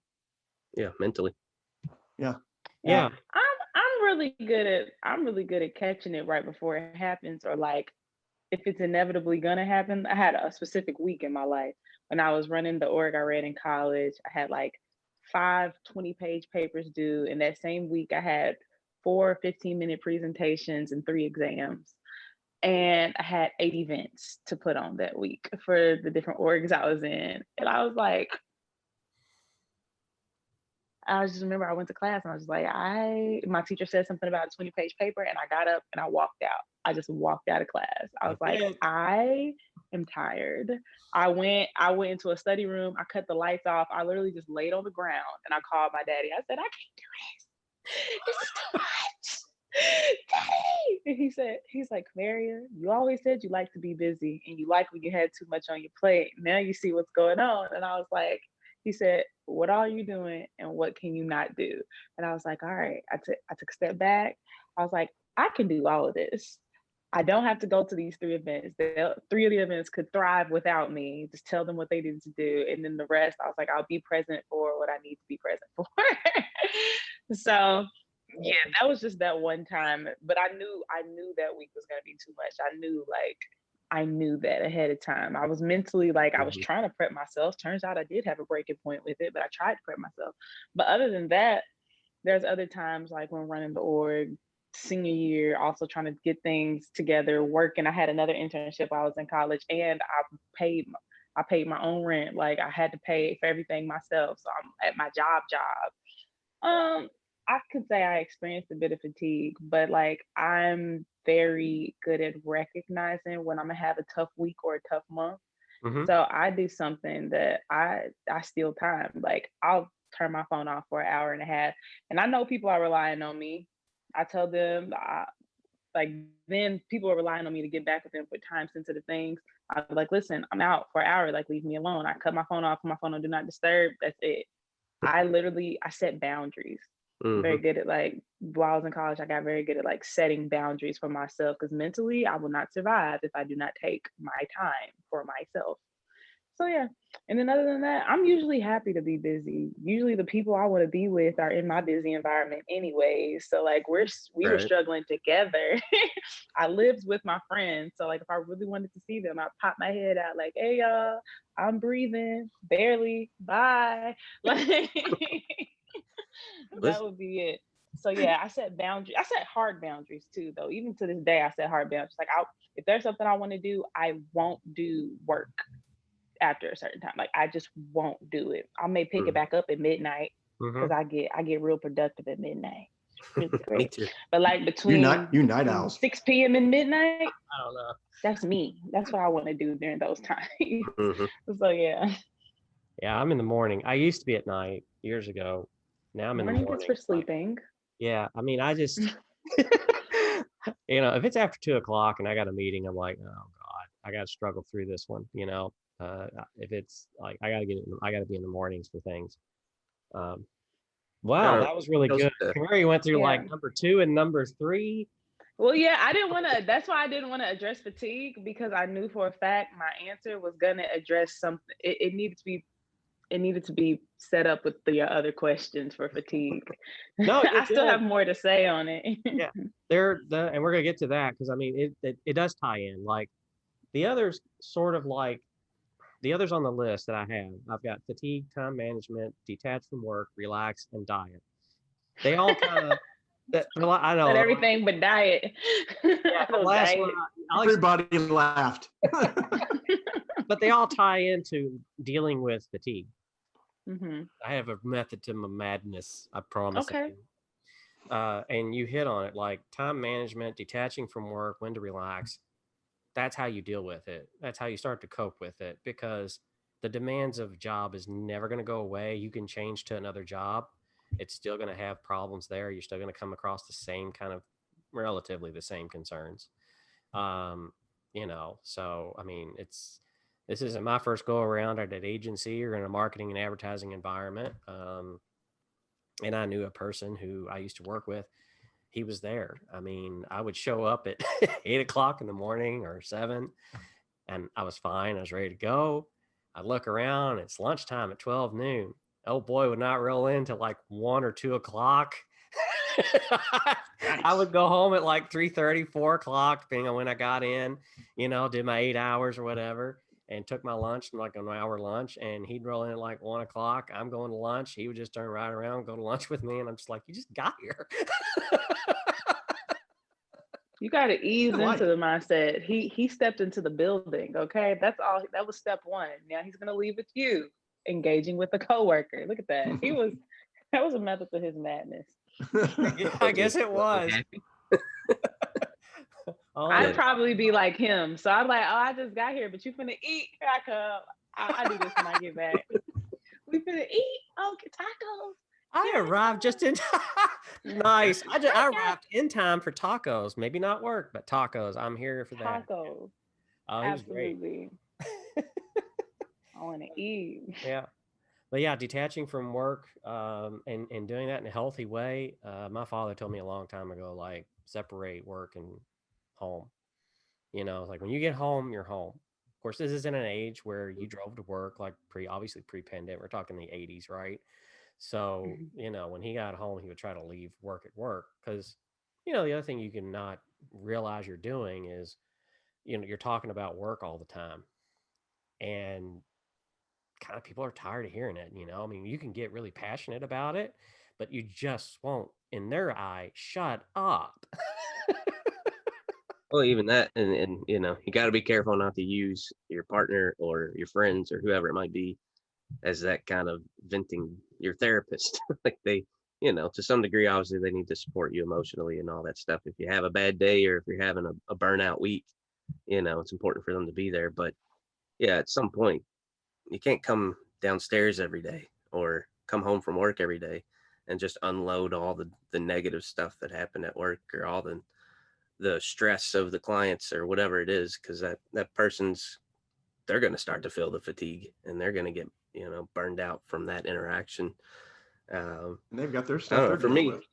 Yeah, mentally. Yeah. I'm really good at catching it right before it happens, or like if it's inevitably gonna happen. I had a specific week in my life when I was running the org I ran in college. I had like 5 20-page papers due, and that same week I had 4 15-minute presentations and 3 exams. And I had 8 events to put on that week for the different orgs I was in. And I was like, I just remember I went to class and I was like, my teacher said something about a 20-page paper, and I got up and I walked out. I just walked out of class. I was like, I am tired. I went into a study room. I cut the lights off. I literally just laid on the ground and I called my daddy. I said, I can't do this. This is too much. Daddy. And he's like, Maria, you always said you like to be busy and you like when you had too much on your plate. Now you see what's going on. And I was like, he said, what are you doing and what can you not do? And I was like, all right. I took a step back. I was like, I can do all of this. I don't have to go to these 3 events. 3 of the events could thrive without me. Just tell them what they need to do. And then the rest, I was like, I'll be present for what I need to be present for. So yeah, that was just that one time. But I knew that week was going to be too much. I knew that ahead of time. I was mentally I was trying to prep myself. Turns out I did have a breaking point with it, but I tried to prep myself. But other than that, there's other times like when running the org, senior year, also trying to get things together, working. I had another internship while I was in college, and I paid my own rent. Like I had to pay for everything myself. So I'm at my job. I could say I experienced a bit of fatigue, but I'm very good at recognizing when I'm gonna have a tough week or a tough month. Mm-hmm. So I do something that I steal time. Like I'll turn my phone off for an hour and a half, and I know people are relying on me. I tell them, then people are relying on me to get back with them for time sensitive things. I'm like, listen, I'm out for an hour. Like, leave me alone. I cut my phone off, put my phone on do not disturb. That's it. I set boundaries. Mm-hmm. Very good at while I was in college, I got very good at setting boundaries for myself, because mentally I will not survive if I do not take my time for myself. So yeah. And then other than that, I'm usually happy to be busy. Usually the people I want to be with are in my busy environment anyways. So we were struggling together. I lived with my friends. So if I really wanted to see them, I'd pop my head out like, hey y'all, I'm breathing, barely, bye. That would be it. So yeah, I set boundaries. I set hard boundaries too, though. Even to this day, I set hard boundaries. If there's something I want to do, I won't do work after a certain time. I just won't do it. I may pick it back up at midnight, because I get real productive at midnight. Really great. Me too. But between you night owls. 6 p.m. and midnight, I don't know. that's me. That's what I want to do during those times. Mm-hmm. So yeah. Yeah, I'm in the morning. I used to be at night years ago. Now I'm in the morning. Is for sleeping. Yeah, I mean, I just, if it's after 2:00 and I got a meeting, I'm like, oh God, I got to struggle through this one. If it's I got to be in the mornings for things. Wow, that was really good. Kamari went through number 2 and number 3. Well, yeah, that's why I didn't want to address fatigue, because I knew for a fact my answer was going to address something. It needed to be it needed to be set up with the other questions for fatigue. No, I still have more to say on it. Yeah, and we're gonna get to that because I mean it does tie in. Like the others, sort of like the others on the list that I have. I've got fatigue, time management, detach from work, relax, and diet. They all kind of I know. But everything but diet. Yeah, the last one. Everybody laughed. But they all tie into dealing with fatigue. Mm-hmm. I have a method to my madness, I promise. Okay. And you hit on it, like time management, detaching from work, when to relax. That's how you deal with it. That's how you start to cope with it, because the demands of a job is never going to go away. You can change to another job. It's still going to have problems there. You're still going to come across the same kind of relatively the same concerns. So I mean, this isn't my first go around at an agency or in a marketing and advertising environment. And I knew a person who I used to work with. He was there. I mean, I would show up at 8:00 in the morning or 7, and I was fine. I was ready to go. I'd look around. It's lunchtime at 12 noon. Oh boy, would not roll in till like 1 or 2 o'clock. I would go home at like 3:30, 4 o'clock, depending on when I got in, did my 8 hours or whatever, and took my lunch, like an hour lunch, and he'd roll in at like 1 o'clock. I'm going to lunch. He would just turn right around, go to lunch with me. And I'm just like, you just got here. You got to ease into the mindset. He stepped into the building. Okay. That's all. That was step one. Now he's going to leave with you, engaging with a coworker. Look at that. That was a method to his madness. I guess it was. I'd probably be like him. So I'm like, oh, I just got here, but you finna eat. Here I come. I do this when I get back. We finna eat. Oh, get tacos. I arrived just in time. Nice. I arrived in time for tacos. Maybe not work, but tacos. I'm here for that. Tacos. Oh, he was great. Absolutely. I want to eat. Yeah. But yeah, detaching from work and doing that in a healthy way. My father told me a long time ago, like, separate work and home. Like when you get home, you're home. Of course, this isn't an age where you drove to work, like obviously pre-pandemic. We're talking the 80s, right? So, when he got home, he would try to leave work at work because, the other thing you can not realize you're doing is, you're talking about work all the time. And kind of people are tired of hearing it, I mean, you can get really passionate about it, but you just won't, in their eye, shut up. Well, even that, and you got to be careful not to use your partner or your friends or whoever it might be as that kind of venting your therapist. Like they, to some degree, obviously they need to support you emotionally and all that stuff. If you have a bad day or if you're having a burnout week, it's important for them to be there. But yeah, at some point, you can't come downstairs every day or come home from work every day and just unload all the negative stuff that happened at work or all the stress of the clients or whatever it is, because that person's, they're going to start to feel the fatigue and they're going to get burned out from that interaction. And they've got their stuff for me with.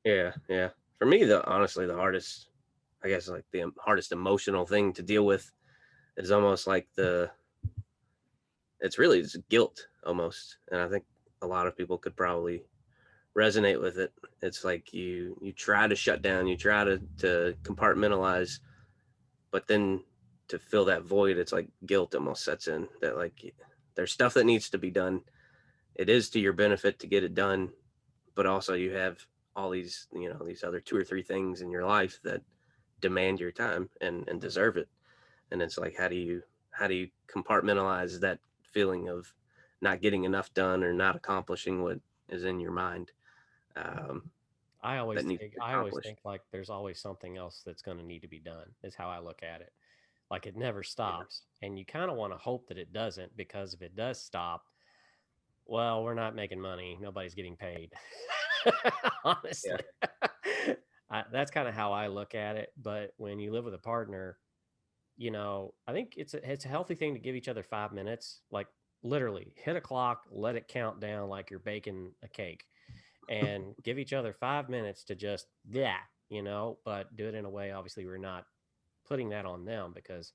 Yeah for me, honestly the hardest, I guess, like the hardest emotional thing to deal with is almost like it's guilt almost, and I think a lot of people could probably resonate with it. It's like you try to shut down, you try to compartmentalize, but then to fill that void, it's like guilt almost sets in, that like there's stuff that needs to be done. It is to your benefit to get it done, but also you have all these, these other 2 or 3 things in your life that demand your time and deserve it. And it's like, how do you compartmentalize that feeling of not getting enough done or not accomplishing what is in your mind? I always think like there's always something else that's going to need to be done, is how I look at it. Like it never stops. Yeah. And you kind of want to hope that it doesn't, because if it does stop, well, we're not making money. Nobody's getting paid. Honestly. Yeah. That's kind of how I look at it. But when you live with a partner, I think it's a healthy thing to give each other 5 minutes, like literally hit a clock, let it count down like you're baking a cake, and give each other 5 minutes to just, but do it in a way, obviously we're not putting that on them, because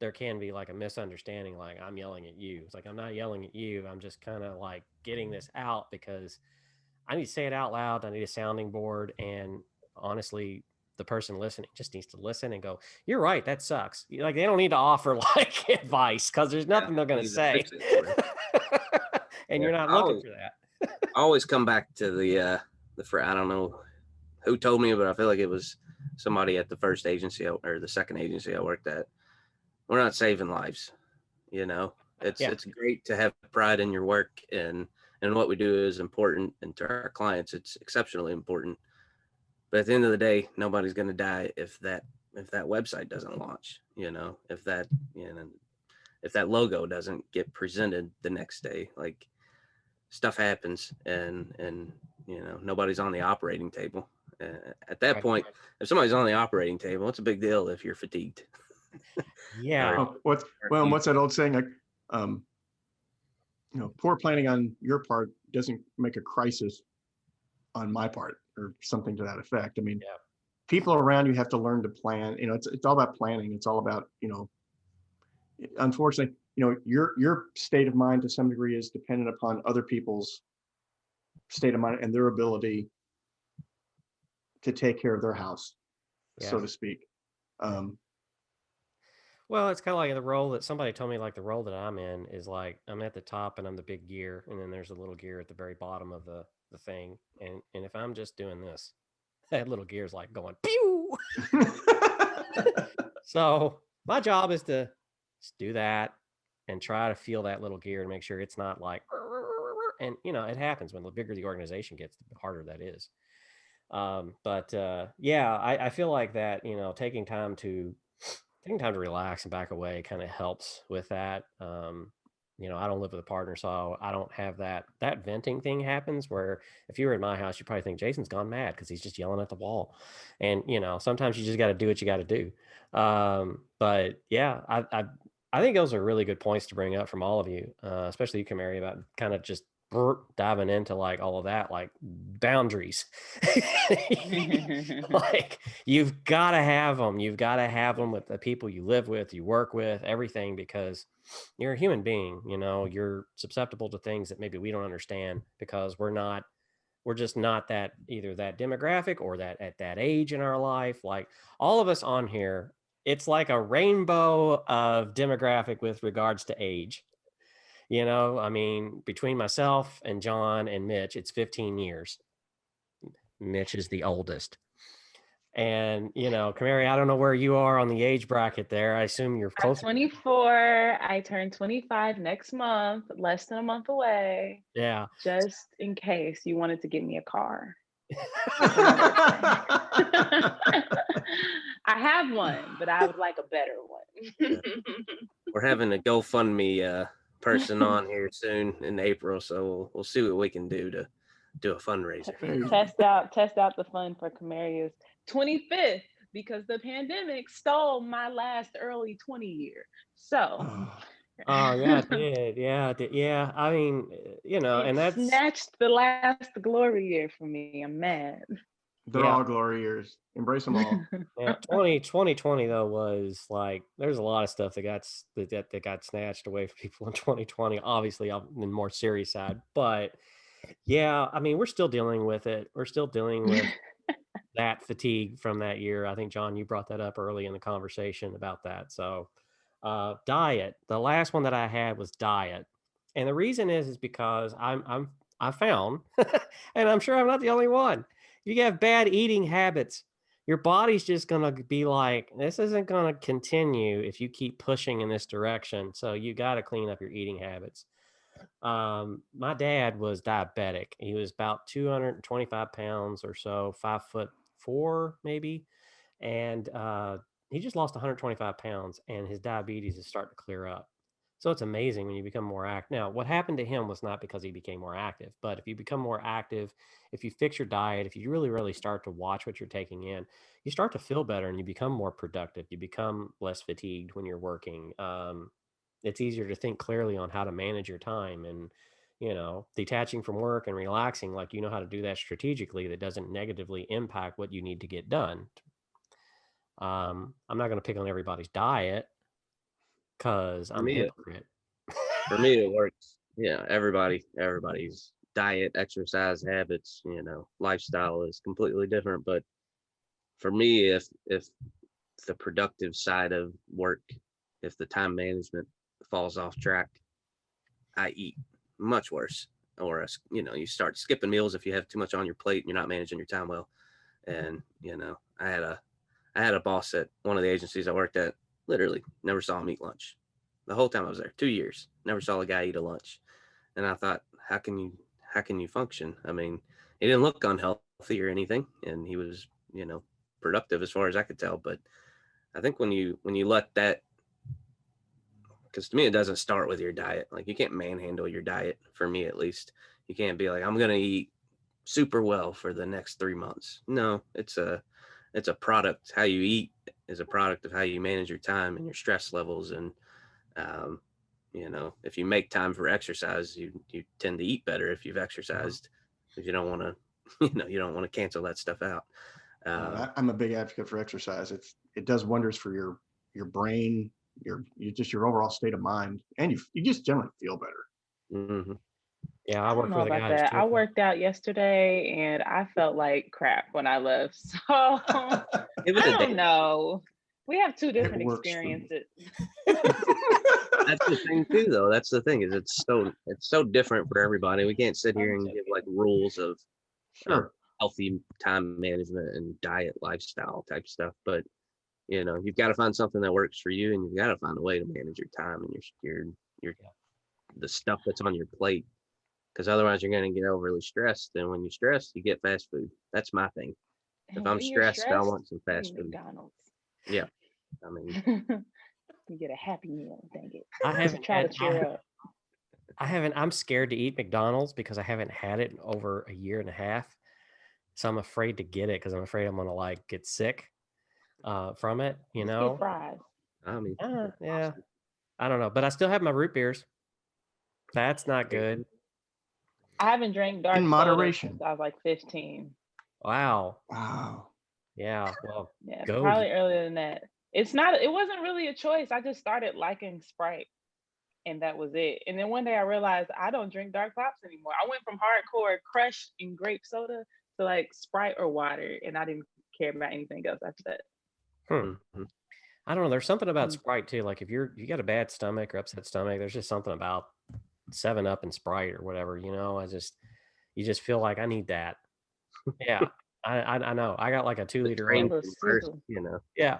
there can be like a misunderstanding, like I'm yelling at you. It's like, I'm not yelling at you. I'm just kind of like getting this out because I need to say it out loud. I need a sounding board. And honestly, the person listening just needs to listen and go, you're right. That sucks. Like, they don't need to offer like advice because there's nothing they're going to say. And you're not looking for that. I always come back to the I don't know who told me, but I feel like it was somebody at the first agency or the second agency I worked at. We're not saving lives. You know, it's great to have pride in your work, and what we do is important, and to our clients, it's exceptionally important. But at the end of the day, nobody's going to die if that website doesn't launch, you know, if that logo doesn't get presented the next day. Like, stuff happens, and you know, nobody's on the operating table. At that point, if somebody's on the operating table, it's a big deal if you're fatigued. Yeah. What's that old saying? Like, you know, poor planning on your part doesn't make a crisis on my part, or something to that effect. I mean, people around you have to learn to plan. You know, it's all about planning. It's all about, you know, unfortunately, you know, your state of mind to some degree is dependent upon other people's state of mind and their ability to take care of their house, so to speak. Well, it's kind of like the role that somebody told me, like the role that I'm in is like, I'm at the top and I'm the big gear. And then there's a little gear at the very bottom of the thing. And if I'm just doing this, that little gear is like going, pew. So my job is to just do that and try to feel that little gear and make sure it's not like, and you know, it happens when the bigger the organization gets, the harder that is. Yeah, I feel like that, you know, taking time to relax and back away kind of helps with that. You know, I don't live with a partner, so I don't have that venting thing happens where if you were in my house, you probably think Jason's gone mad because he's just yelling at the wall. And, you know, sometimes you just got to do what you got to do. But yeah, I think those are really good points to bring up from all of you, especially you, Kamari, about kind of just diving into like all of that, like boundaries. Like, you've got to have them. You've got to have them with the people you live with, you work with, everything, because you're a human being. You know, you're susceptible to things that maybe we don't understand because we're just not that, either that demographic or that at that age in our life. Like, all of us on here, it's like a rainbow of demographic with regards to age. You know, I mean, between myself and John and Mitch, it's 15 years. Mitch is the oldest. And, you know, Kamari, I don't know where you are on the age bracket there. I assume you're close. I'm 24. I turn 25 next month, less than a month away. Yeah. Just in case you wanted to get me a car. I have one, but I would like a better one. We're having a GoFundMe person on here soon in April, so we'll see what we can do to do a fundraiser. Test out the fund for Kamari's 25th, because the pandemic stole my last early 20 year. So oh yeah, it did. Yeah, I mean, you know, and that's snatched the last glory year from me. I'm mad. They're all glory years. Embrace them all. Yeah, 2020 though was like, there's a lot of stuff that got snatched away from people in 2020. Obviously, on the more serious side, but yeah, I mean, we're still dealing with it. We're still dealing with that fatigue from that year. I think, John, you brought that up early in the conversation about that. So, diet. The last one that I had was diet, and the reason is because I found, and I'm sure I'm not the only one. If you have bad eating habits, your body's just going to be like, this isn't going to continue if you keep pushing in this direction. So you got to clean up your eating habits. My dad was diabetic. He was about 225 pounds or so, 5'4" maybe. And he just lost 125 pounds, and his diabetes is starting to clear up. So it's amazing when you become more active. Now, what happened to him was not because he became more active, but if you become more active, if you fix your diet, if you really, really start to watch what you're taking in, you start to feel better and you become more productive. You become less fatigued when you're working. It's easier to think clearly on how to manage your time, and, you know, detaching from work and relaxing, like, you know how to do that strategically that doesn't negatively impact what you need to get done. I'm not going to pick on everybody's diet, because I'm a hypocrite. For me, it works. Yeah, everybody's diet, exercise habits, lifestyle is completely different. But for me, if the productive side of work, if the time management falls off track, I eat much worse. Or you start skipping meals if you have too much on your plate and you're not managing your time well. And I had a boss at one of the agencies I worked at. Literally never saw him eat lunch the whole time I was there. 2 years, never saw a guy eat a lunch. And I thought, how can you function? I mean, he didn't look unhealthy or anything, and he was productive as far as I could tell. But I think when you let that, because to me it doesn't start with your diet. Like, you can't manhandle your diet, for me at least. You can't be like, I'm gonna eat super well for the next 3 months. No, it's a product. How you eat is a product of how you manage your time and your stress levels. And if you make time for exercise, you tend to eat better if you've exercised, because you don't want to you don't want to cancel that stuff out. I'm a big advocate for exercise. It does wonders for your brain, your overall state of mind, and you just generally feel better. Mm-hmm. Yeah, I don't know about that. I worked out yesterday and I felt like crap when I left. So I don't know. We have two different experiences. That's the thing too, though. That's the thing, is it's so different for everybody. We can't sit here and give like rules of healthy time management and diet, lifestyle type stuff. But you've got to find something that works for you, and you've got to find a way to manage your time and your the stuff that's on your plate. Because otherwise you're going to get overly stressed. And when you're stressed, you get fast food. That's my thing. If I'm stressed, I want some fast food. McDonald's. Yeah. I mean, you get a Happy Meal. Dang it. I haven't try to cheer up. I'm scared to eat McDonald's because I haven't had it in over a year and a half. So I'm afraid to get it because I'm afraid I'm going to get sick from it, Just get fries. I mean, yeah. I don't know. But I still have my root beers. That's not good. I haven't drank dark in moderation since I was like 15. Wow. Yeah. Well, probably earlier than that. It wasn't really a choice. I just started liking Sprite, and that was it. And then one day I realized I don't drink dark pops anymore. I went from hardcore Crush and grape soda to like Sprite or water, and I didn't care about anything else after that. I don't know. There's something about Sprite too. Like if you got a bad stomach or upset stomach, there's just something about 7-Up and Sprite or whatever. You just feel like I need that. Yeah, I know. I got like a 2-liter. Yeah.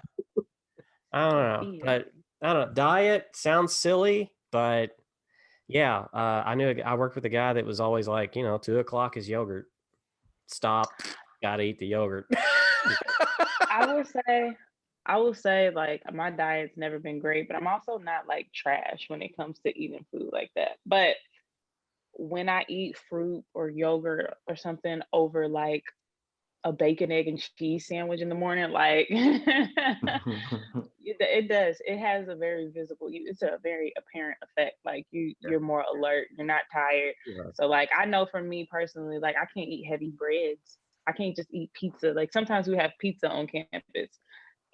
I don't know, but I don't know. Diet sounds silly, but yeah, I worked with a guy that was always like, 2:00 is yogurt. Stop. Got to eat the yogurt. I will say like my diet's never been great, but I'm also not like trash when it comes to eating food like that. But when I eat fruit or yogurt or something over like a bacon, egg, and cheese sandwich in the morning, like it does. It has a very visible, it's a very apparent effect. Like you're more alert, you're not tired. Yeah. So like I know for me personally, like I can't eat heavy breads. I can't just eat pizza. Like sometimes we have pizza on campus.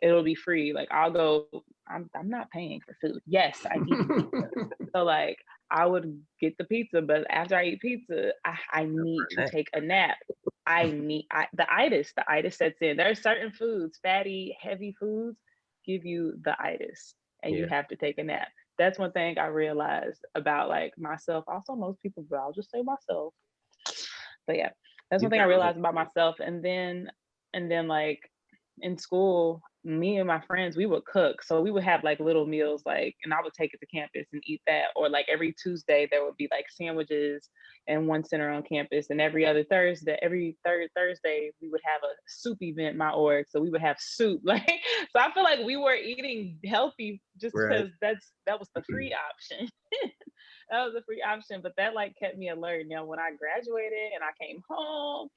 It'll be free. Like I'll go, I'm not paying for food. Yes, I eat pizza. So like I would get the pizza, but after I eat pizza, I need to take a nap. The itis sets in. There are certain foods, fatty, heavy foods give you the itis, and you have to take a nap. That's one thing I realized about like myself. Also most people, but I'll just say myself. But yeah, that's one thing I realized about myself. And then like in school, me and my friends, we would cook. So we would have like little meals, like, and I would take it to campus and eat that. Or like every Tuesday, there would be like sandwiches and one center on campus. And every third Thursday, we would have a soup event, my org. So we would have soup. Like, so I feel like we were eating healthy just because that was the free option. That was a free option, but that like kept me alert. When I graduated and I came home,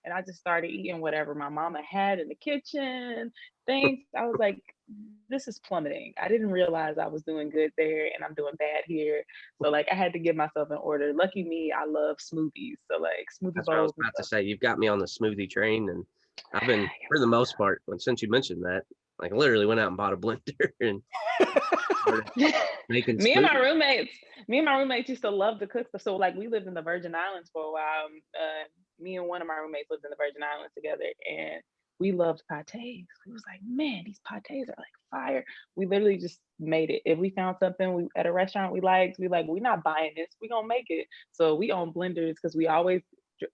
and I just started eating whatever my mama had in the kitchen, things. I was like, this is plummeting. I didn't realize I was doing good there and I'm doing bad here. So like I had to get myself in order. Lucky me, I love smoothies. So like smoothie That's bowls. What I was about to say. You've got me on the smoothie train, and I've been, for the most part, since you mentioned that, Like literally went out and bought a blender and started making me and my smoothies. roommates used to love to cook stuff. So like we lived in the Virgin Islands for a while. Me and one of my roommates lived in the Virgin Islands together, and we loved pates. We was like, man, these pates are like fire. We literally just made it. If we found something at a restaurant we liked, we're not buying this. We gonna make it. So we own blenders because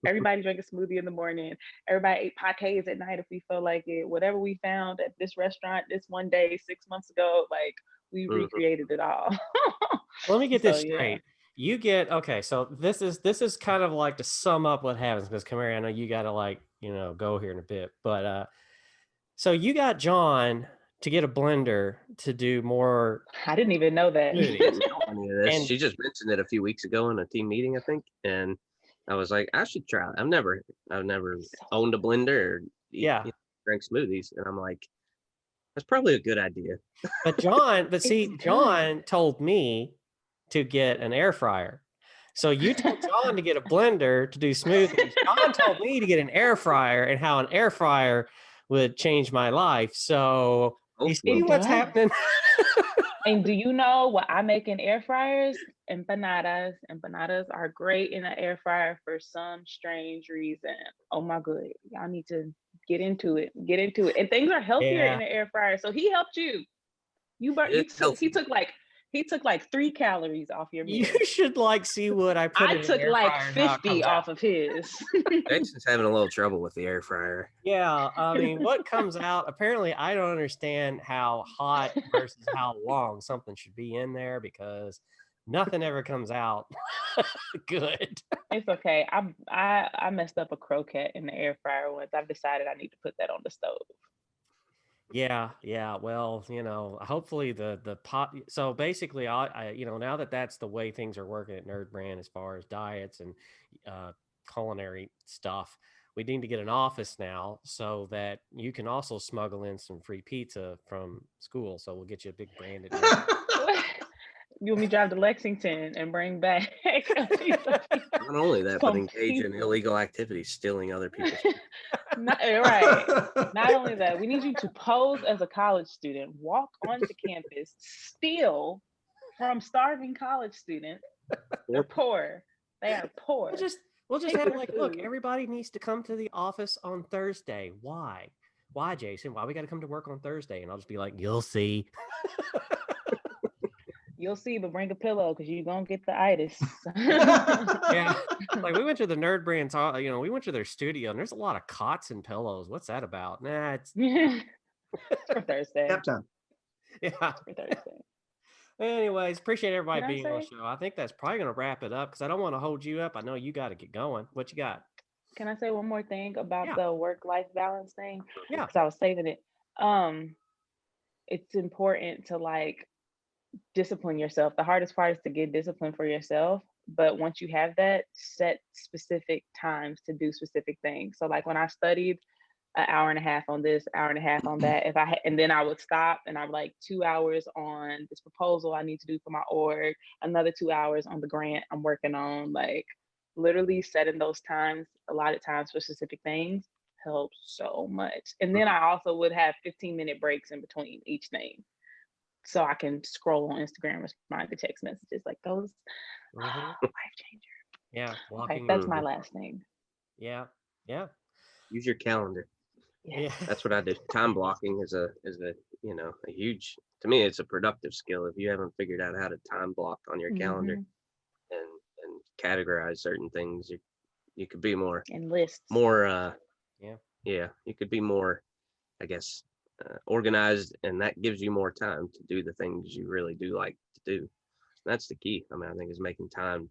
everybody drank a smoothie in the morning. Everybody ate pates at night if we felt like it. Whatever we found at this restaurant this one day 6 months ago, like we recreated it all. Let me get this So, straight. You get okay. So this is kind of like to sum up what happens, because Kamari, I know you got to go here in a bit, but so you got John to get a blender to do more. I didn't even know that. And she just mentioned it a few weeks ago in a team meeting, I think, and I was like, I should try it. I've never owned a blender or drank smoothies, and I'm like, that's probably a good idea. But John told me to get an air fryer. So you told John to get a blender to do smoothies. John told me to get an air fryer and how an air fryer would change my life. So you see what's happening? And do you know what I make in air fryers? Empanadas. Empanadas are great in an air fryer for some strange reason. Oh my good. Y'all need to get into it. And things are healthier in the air fryer. So he helped you. He took like 3 calories off your meal. You should see what I put in the air fryer. I took like 50 off of his. Jason's having a little trouble with the air fryer. Yeah, I mean, what comes out, apparently I don't understand how hot versus how long something should be in there, because nothing ever comes out good. It's okay. I messed up a croquette in the air fryer once. I've decided I need to put that on the stove. Yeah. Well, hopefully the pot. So basically, I now that that's the way things are working at NerdBrand as far as diets and culinary stuff, we need to get an office now so that you can also smuggle in some free pizza from school. So we'll get you a big branded. You want me to drive to Lexington and bring back Not only that, but engage in illegal activities, stealing other people's. Right. Not only that, we need you to pose as a college student, walk onto campus, steal from starving college students. They're poor. They are poor. We'll just have look, everybody needs to come to the office on Thursday. Why? Why, Jason? Why we got to come to work on Thursday? And I'll just be like, you'll see. You'll see, but bring a pillow because you're going to get the itis. Yeah. Like we went to the NerdBrand, we went to their studio and there's a lot of cots and pillows. What's that about? Nah, it's for Thursday. Nap time. Yeah. For Thursday. Anyways, appreciate everybody being on the show. I think that's probably going to wrap it up because I don't want to hold you up. I know you got to get going. What you got? Can I say one more thing about the work-life balance thing? Yeah. Because I was saving it. It's important to discipline yourself. The hardest part is to get discipline for yourself. But once you have that, set specific times to do specific things. So when I studied, an hour and a half on this, hour and a half on that. And then I would stop and I'm 2 hours on this proposal I need to do for my org, another 2 hours on the grant I'm working on. Literally setting those times, a lot of times for specific things helps so much. And then I also would have 15-minute breaks in between each thing. So I can scroll on Instagram, respond to text messages those. Life changer. Yeah. That's my last thing. Yeah. Use your calendar. Yeah. That's what I do. Time blocking is a a huge, to me, it's a productive skill. If you haven't figured out how to time block on your calendar and categorize certain things, you could be more and lists. You could be more, I guess, organized, and that gives you more time to do the things you really do like to do. That's the key. I think is making time.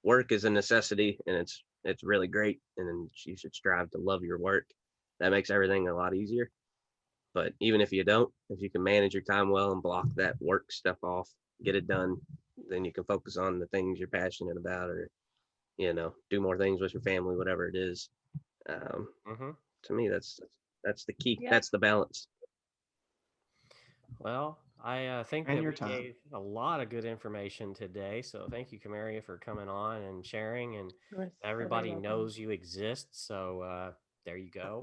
Work is a necessity, and it's really great, and you should strive to love your work. That makes everything a lot easier. But even if you don't, if you can manage your time well and block that work stuff off, get it done, then you can focus on the things you're passionate about, or do more things with your family, whatever it is. To me, that's the key. Yeah. That's the balance. Well, I think that we gave a lot of good information today. So thank you, Kamaria, for coming on and sharing. And everybody knows you exist. So there you go.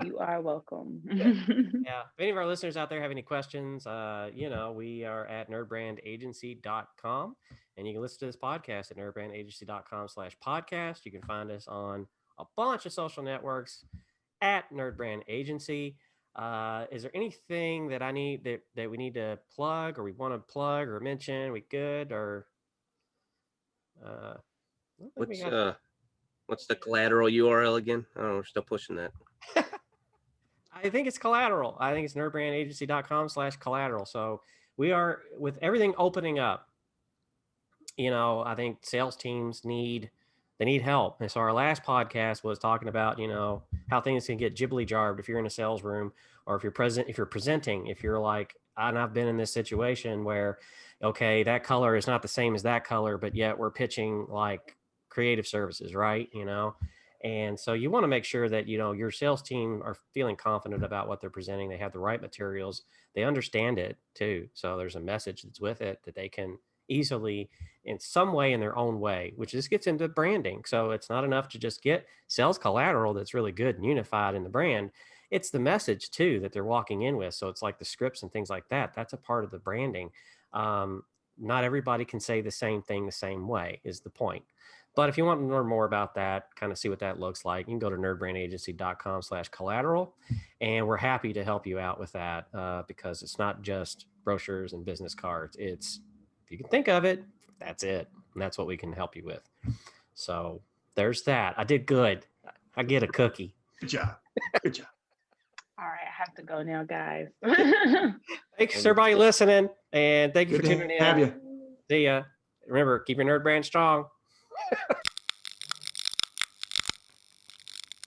You are welcome. Yeah. If any of our listeners out there have any questions, we are at nerdbrandagency.com, and you can listen to this podcast at nerdbrandagency.com/podcast. You can find us on a bunch of social networks at NerdBrand Agency. Is there anything that that we need to plug, or we want to plug or mention? We good, or I don't think we got what's the collateral URL again? I don't know, we're still pushing that. I think it's collateral. I think it's nerdbrandagency.com/collateral. So we are, with everything opening up, I think sales teams need help. And so our last podcast was talking about, how things can get jibbly jarbed if you're in a sales room, or if you're presenting, if you're like, and I've been in this situation where, okay, that color is not the same as that color, but yet we're pitching like creative services, right? And so you want to make sure that, your sales team are feeling confident about what they're presenting. They have the right materials. They understand it too. So there's a message that's with it that they can easily, in some way, in their own way, which just gets into branding. So it's not enough to just get sales collateral that's really good and unified in the brand. It's the message too that they're walking in with. So it's like the scripts and things like that. That's a part of the branding. Not everybody can say the same thing the same way is the point. But if you want to learn more about that, kind of see what that looks like, you can go to nerdbrandagency.com/collateral, and we're happy to help you out with that, because it's not just brochures and business cards. It's, if you can think of it, that's it. And that's what we can help you with. So there's that. I did good. I get a cookie. Good job. Good job. All right, I have to go now, guys. Thanks everybody listening, and thank you for tuning in. Have you. See ya. Remember, keep your nerd brand strong.